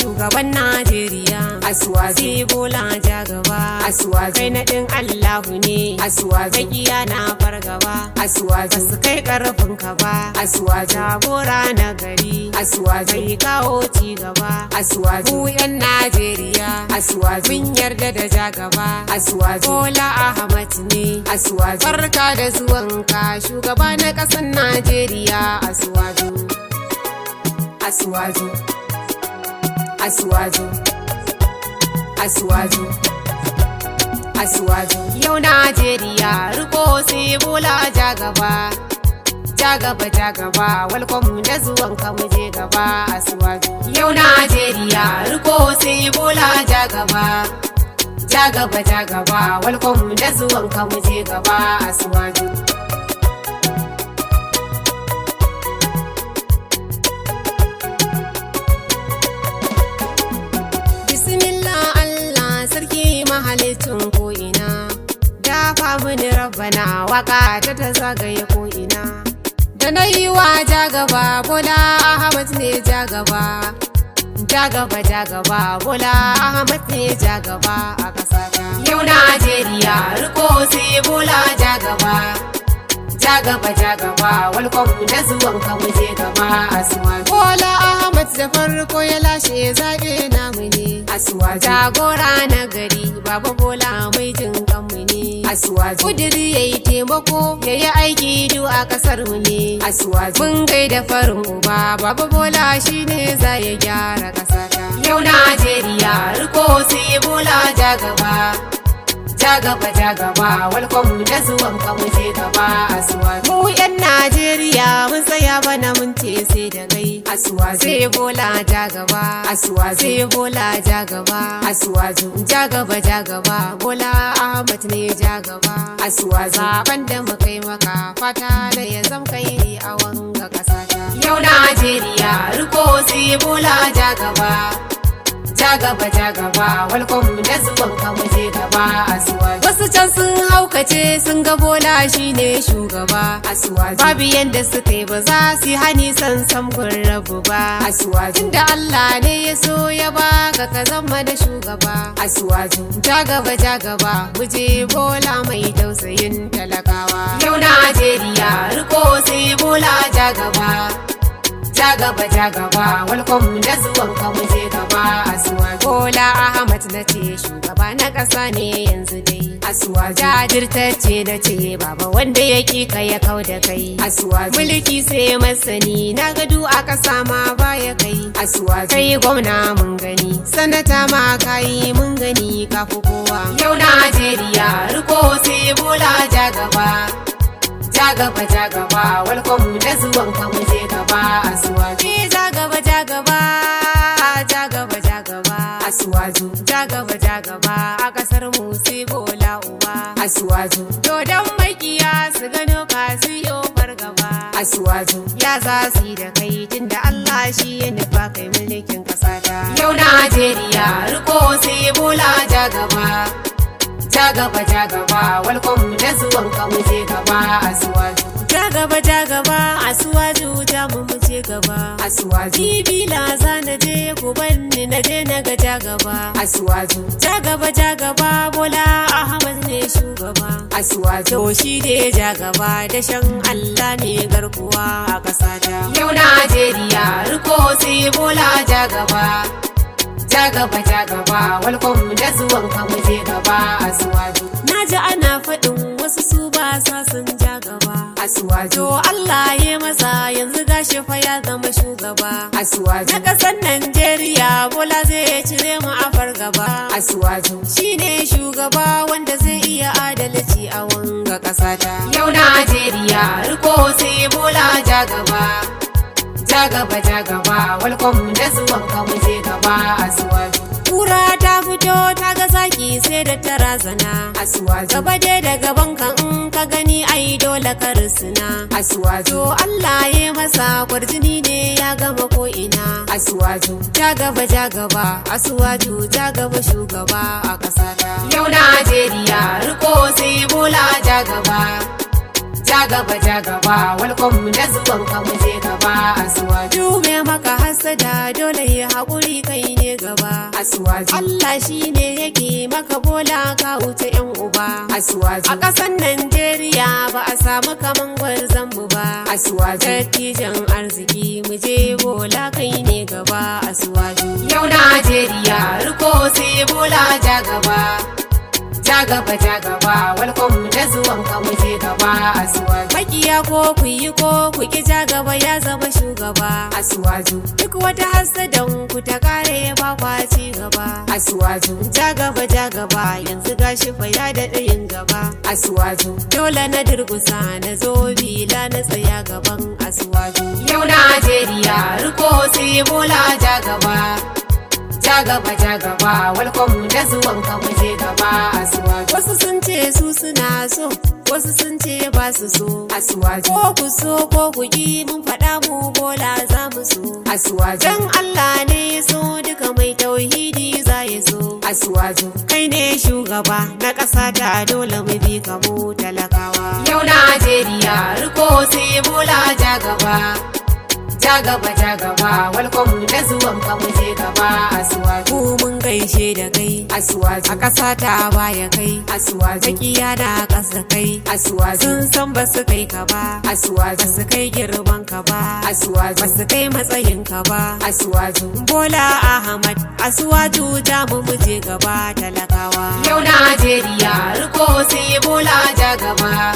shugaban Najeriya Asuwaju sai Bola Jagaba Asuwaju kai naɗin Allahu ne Asuwaju makiya na fargaba Asuwaju basu kai karfin ka ba Asuwaju jagora na gari Asuwaju bai kawo ci gaba Asuwaju mu yan Najeriya Asuwaju mun yarda da Jagaba Asuwaju Bola Ahmad ne Asuwaju barka da zuwanka shugaba na ƙasar Najeriya Asuwaju Asuwaju Asuwaju Asuwaju Asuwaju yau Najeriya riko sai Bola Jagaba Jagaba welcome da zuwanka mu je gaba Asuwaju yau Najeriya riko sai Bola Jagaba welcome da zuwanka mu je gaba Asuwaju mahalicin ko'ina dafa mini rabbana waka ta zagaye ko'ina da na yi wa Jagaba Bola Ahmad ne Jagaba Bola Ahmad ne Jagaba a ƙasata yau Najeriya riko sai Bola Jagaba welcome da zuwanka mu je gaba Asuwaju Bola Ahmad da farko ya lashe zaɓe namu ne Asuwaju jagora na gari Baba Bola mai jin kanmu ne Asuwaju kudiri yayi taimako yayi aiki duk a kasar mu ne Asuwaju mun gaida farin uba Baba Bola shine za ya gyara kasata yau Najeriya riko sai Bola Jagaba welcome da zuwanka mu je gaba Asuwaju mu yan Najeriya mun tsaya bana mun ce sai da kai Asuwaju sai Bola Jagaba Asuwaju sai Bola Jagaba Asuwaju Jagaba Bola Ahmad ne Jagaba Asuwaju zaben da muka yi maka fata da ya zama kai a wanga kasata yau Najeriya riko sai Bola Jagaba welcome da zuwanka mu je gaba Asuwaju wasu can sun haukace sun ga Bola shine shugaba Asuwaju babu yanda suka yi ba za su yi hani san gun rabu ba Asuwaju tunda Allah ne ya so ya baka ka zama da shugaba Asuwaju Jagaba mu je Bola mai tausayin talakawa yau Najeriya riko sai Bola Jagaba welcome da zuwanka mu je gaba Asuwaju Bola Ahmad na ce shugaba na ƙasa ne yanzu dai Asuwaju jajirtacce na ce baba wanda ya ƙi ka ya kau da kai Asuwaju mulki sai masani na gadu a ƙasa ma baya kai Asuwaju kai gwamna mun gani sanata ma kai mun gani kafi kowa yau Najeriya riko sai Bola Jagaba welcome da zuwanka mu je gaba Asuwaju Jagaba Asuwaju Jagaba a ƙasar mu sai Bola uba Asuwaju to dan makiya su gano ka siyo fargaba Asuwaju ya za su yi da kai tunda Allah shi ya nufa kai mulkin ƙasata yau Najeriya riko sai Bola Jagaba welcome da zuwanka mu je gaba Asuwaju Jagaba Asuwaju ta mu je gaba Asuwaju Bibila za na je ku banni na je na ga Jagaba Asuwaju Jagaba Bola Ahmad ne shugaba Asuwaju to shi ne Jagaba da shan Allah ne garkuwa a ƙasata yau Najeriya riko sai Bola Jagaba welcome da zuwanka mu je gaba Asuwaju naji ana faɗin wasu su ba sa sun Jagaba Asuwaju to Allah ya masa yanzu gashi fa ya zama shugaba Asuwaju na ƙasar Najeriya Bola zai cire mu a fargaba Asuwaju shine shugaba wanda zai iya adalci a wanga ƙasata yau Najeriya riko sai Bola Jagaba welcome da zuwanka mu je gaba Asuwaju kura ta fito ta ga zaki sai da ta razana Asuwaju gaba dai da gaban ka in ka gani ai dole ka rusuna Asuwaju to Allah ya masa kwarjini ne ya gama ko ina Asuwaju Jagaba Asuwaju Jagaba shugaba a ƙasata yau Najeriya riko sai Bola Jagaba ja gaba welcome da zuwan ka mu je gaba Asuwaju. Dume maka hasada dole ya haƙuri kai ne gaba. Asuwaju. Allah shi ne yake maka bola ka wuce yan uba. Asuwaju. A ƙasar Najeriya ba a samu kaman gwarzon mu ba. Asuwaju. Dattijan arziki mu je bola kai ne gaba Asuwaju. Yau Najeriya riko sai bola ja gaba. Ja gaba welcome da zuwan ka mu je gaba Asuwaju. Makiya ko ku ki ja gaba ya zama shugaba. Asuwaju. Duk wata hasadan ku ta kare ba kwa ci gaba. Asuwaju. Ja gaba yanzu gashi fa ya daɗa yin gaba. Asuwaju. Dole na durgusa na zo bila na tsaya gaban Asuwaju. Yau Najeriya riko sai bola ja gaba. Ja gaba welcome da zuwan ka mu je gaba Asuwaju. Wasu sun ce su suna so, wasu sun ce ba su so. Asuwaju. Ko ku so ko ku ki mun faɗa mu bola za mu so. Asuwaju. Dan Allah ne ya so duka mai tauhidi za ya so. Asuwaju. Kai ne shugaba na ƙasa ta dole mu bi ka mu talakawa. Yau Najeriya riko sai bola ja gaba. Ja gaba welcome da zuwan ka mu je gaba Asuwaju. Ku mun gaishe da kai Asuwaju. a ƙasa ta baya kai. Asuwaju. Makiya na ƙasa kai. Asuwaju. Sun san ba su kai ka ba. Asuwaju. Ba su kai girman ka ba. Asuwaju. Ba su kai matsayin ka ba. Asuwaju. Bola Ahmad Asuwaju ta mu je gaba talakawa. Yau Najeriya riko sai bola ja gaba.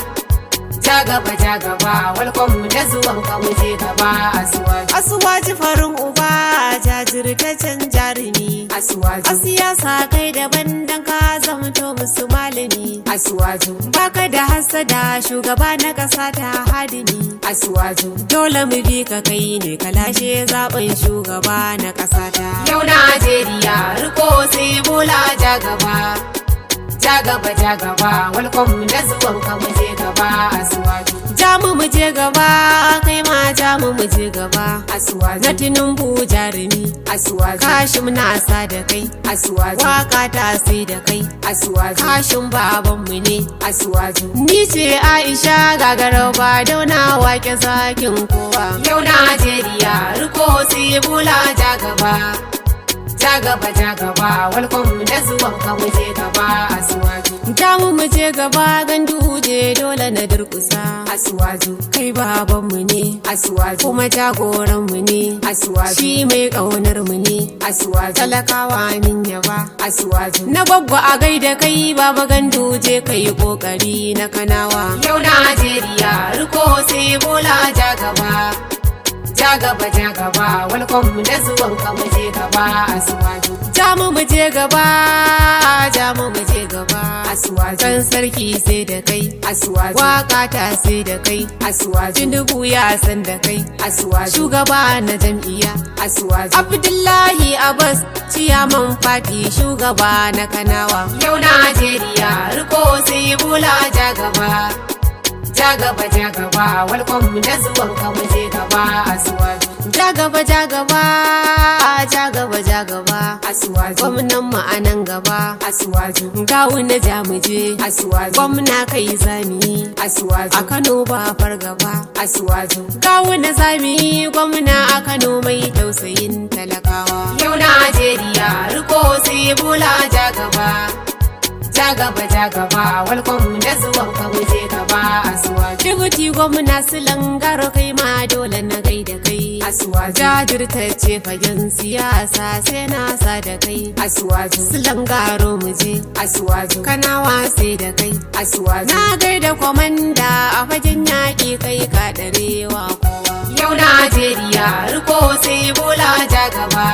Ja gaba welcome da zuwan ka mu je gaba Asuwaju. Asuwaju farin uba jajirtaccen jarumi. Asuwaju. A siyasa kai daban dan ka zamto musu malami. Asuwaju. Baka da hasada shugaba na ƙasa ta hadimi. Asuwaju. Dole mu bi ka kai ne ka lashe zaben shugaba na ƙasa ta. Yau Najeriya riko sai bola ja gaba. Ja gaba welcome da zuwan ka mu je gaba Asuwaju. Ja mu je gaba kai ma ja mu je gaba. Asuwaju. Na Tinubu jarumi. Asuwaju. Kashim na sa da kai. Asuwaju. Waka ta sai da kai. Asuwaju. Kashim babanmu ne. Asuwaju. Ni ce Aisha gagarau ba dauna wake zakin kowa. Yau Najeriya riko sai bola ja gaba. Ja gaba welcome da zuwan ka mu je gaba Asuwaju. Ja mu je gaba ganduje dole na durkusa. Asuwaju. Kai babanmu ne. Asuwaju. Kuma jagoranmu ne. Asuwaju. Shi mai ƙaunar mu ne. Asuwaju. Talakawa min yaba. Asuwaju. Na gwaggwa a gaida kai baba ganduje kai kokari na kanawa. Yau Najeriya riko sai bola ja gaba. Ja gaba welcome da zuwan ka mu je gaba Asuwaju. Ja mu je gaba, ja mu je gaba. Asuwaju. Kan sarki sai da kai. Asuwaju. Waka ta sai da kai. Asuwaju. Tinubu ya san da kai. Asuwaju. Shugaba na jam'iyya. Asuwaju. Abdullahi Abbas ciyaman fati shugaba na kanawa. Yau Najeriya riko sai bola ja gaba. Ja gaba welcome da zuwan ka mu je gaba Asuwaju. Ja gaba Asuwaju. gwamnan mu a nan gaba. Asuwaju. Gawu na jamuje. Asuwaju. Gwamna kai zami. Asuwaju. A Kano ba fargaba. Asuwaju. Gawu na zami gwamna a Kano mai tausayin talakawa. Yau Najeriya riko sai bola ja gaba. Ja gaba welcome da zuwan ka mu je gaba Asuwaju. Dubuti gwamna su langaro kai ma dole na gaida kai. Asuwaju. Jajirtacce fagen siyasa sai na sa da kai. Asuwaju. Su langaro mu je. Asuwaju. Kanawa sai da kai. Asuwaju. Na gaida kwamanda a fagen yaƙi kai ka ɗarewa kowa. Yau Najeriya riko sai bola ja gaba.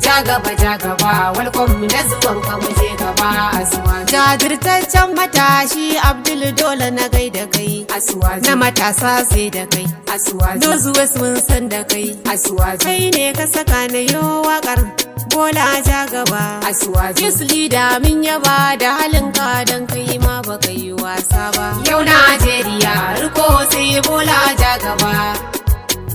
Ja gaba welcome da zuwan ka mu je gaba Asuwaju. Jajirtaccen matashi Abdul dole na gaida kai. Asuwaju. Na matasa sai da kai. Asuwaju. Nozuwes mun san da kai. Asuwaju. Kai ne ka saka na yo waƙar bola ja gaba. Asuwaju. Youth leader min yaba da halinka don kai ma baka yi wasa ba. Yau Najeriya riko sai bola ja gaba.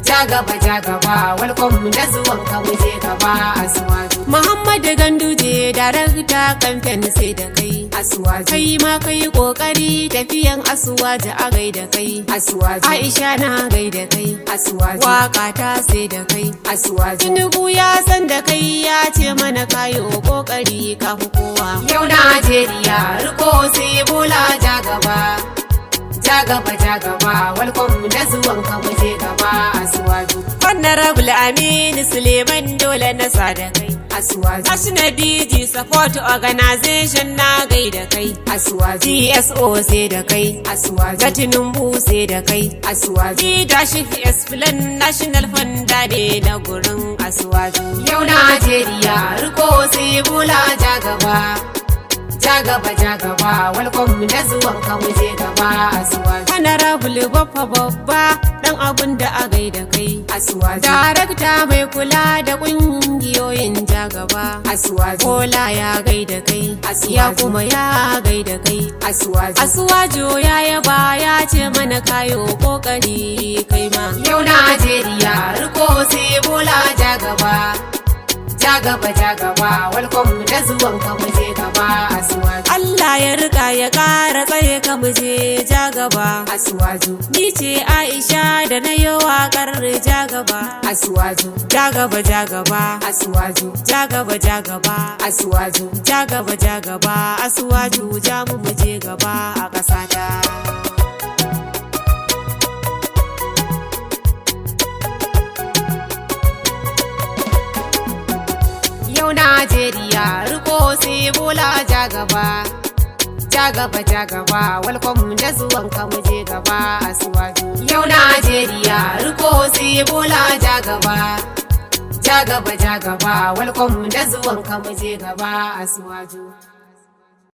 Ja gaba welcome da zuwan ka mu je gaba Asuwaju. Muhammad Muhammadu Ganduje darakta kamfen sai da kai Asuwaju, kai ma kai kokari tafiyan Asuwaju a gaida kai Asuwaju, Aisha na gaida kai Asuwaju, waka ta sai da kai Asuwaju. Tinubu ya san da kai ya ce mana kayo kokari kafi kowa Yau Najeriya riko sai Bola ja gaba. Ja gaba, ja gaba, welcome da zuwan ka mu je gaba Asuwaju, Honorable Aminu Suleiman dole na sa da kai Asuwaju, National DG Support Organization na gaida kai Asuwaju, TSO sai da kai Asuwaju, Tinubu sai da kai Asuwaju. Leadership Plan National Fund ne na gurin Asuwaju Yau Najeriya riko sai Bola ja gaba. Ja gaba, ja gaba, welcome da zuwan ka mu je gaba Asuwaju, Honorable babba dan abun da a gaida kai Asuwaju, Darakta mai kula da kungiyoyin jagaba Asuwaju, Bola ya gaida kai Asuwaju. ya kuma ya gaida kai Asuwaju. Asuwaju ya yaba ya ce mana kayo kokari kai ma Yau Najeriya riko sai Bola ja gaba. Ja gaba, ja gaba, welcome da zuwan ka mu je gaba Asuwaju, Allah ya rika ya kara tsaye ka muje jagaba Asuwaju, ni ce Aisha da na yi waƙar jagaba Asuwaju, jagaba jagaba Asuwaju, jagaba jagaba Asuwaju. jagaba jagaba Asuwaju ja mu muje gaba a ƙasata. Yau Najeriya riko sai Bola ja gaba. Ja gaba, ja gaba, welcome da zuwan ka mu je gaba Asuwaju. Yau Najeriya riko sai Bola ja gaba. Ja gaba, ja gaba, welcome da zuwan ka mu je gaba Asuwaju.